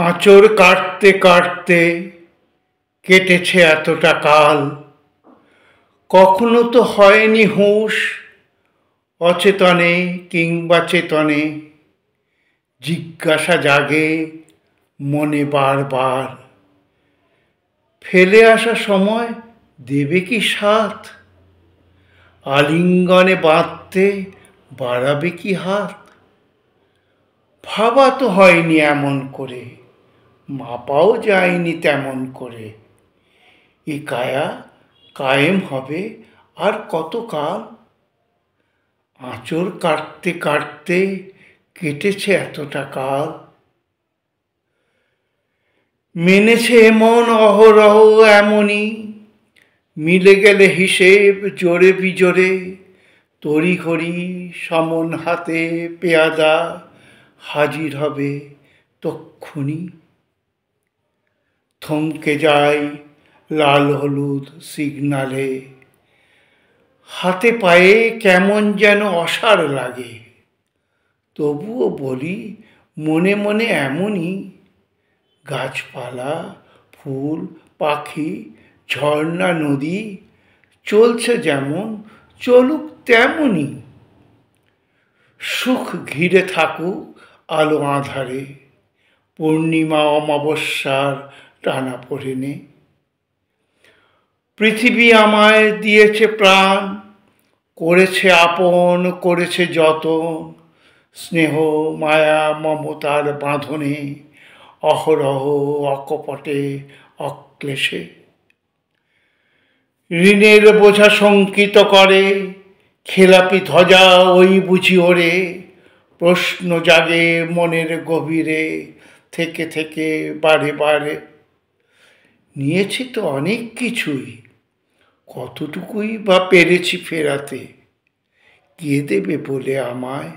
আঁচড় কাটতে কাটতে কেটেছে এতটা কাল, কখনো তো হয়নি হুঁশ, অচেতনে কিংবা চেতনে জিজ্ঞাসা জাগে মনে বারবার, ফেলে আসা সময় দেবে কি সাথ? আলিঙ্গনে বাঁধতে বাড়াবে কি হাত? ভাবা তো হয়নি এমন করে, মাপাও যায়নি তেমন করে, এ কায়া কায়েম হবে আর কতকাল? আঁচড় কাটতে কাটতে কেটেছে এতটা কাল। মেনেছে এমন অহরহ এমনই, মিলে গেলে হিসেব জোরে বিজোরে, তড়িঘড়ি সমন হাতে পেয়াদা হাজির হবে তক্ষুনি। থমকে যায় লাল হলুদ সিগনালে, হাতে পায়ে কেমন যেন অসাড় লাগে, তবুও বলি মনে মনে এমনই, গাছপালা ফুল পাখি ঝর্ণা নদী চলছে যেমন চলুক তেমনই। সুখ ঘিরে থাকুক আলো আঁধারে, পূর্ণিমা অমাবস্যার টানাপোড়েনে। পৃথিবী আমায় দিয়েছে প্রাণ, করেছে আপন করেছে যতন, স্নেহ মায়া মমতার বাঁধনে, অহরহ অকপটে অক্লেশে। ঋণের বোঝা শঙ্কিত করে, খেলাপি ধ্বজা ওই বুঝি ওরে, প্রশ্ন জাগে মনের গভীরে থেকে থেকে বারে বারে। নিয়েছি তো অনেক কিছুই, কতটুকুই বা পেরেছি ফেরাতে, কে দেবে বলে আমায়?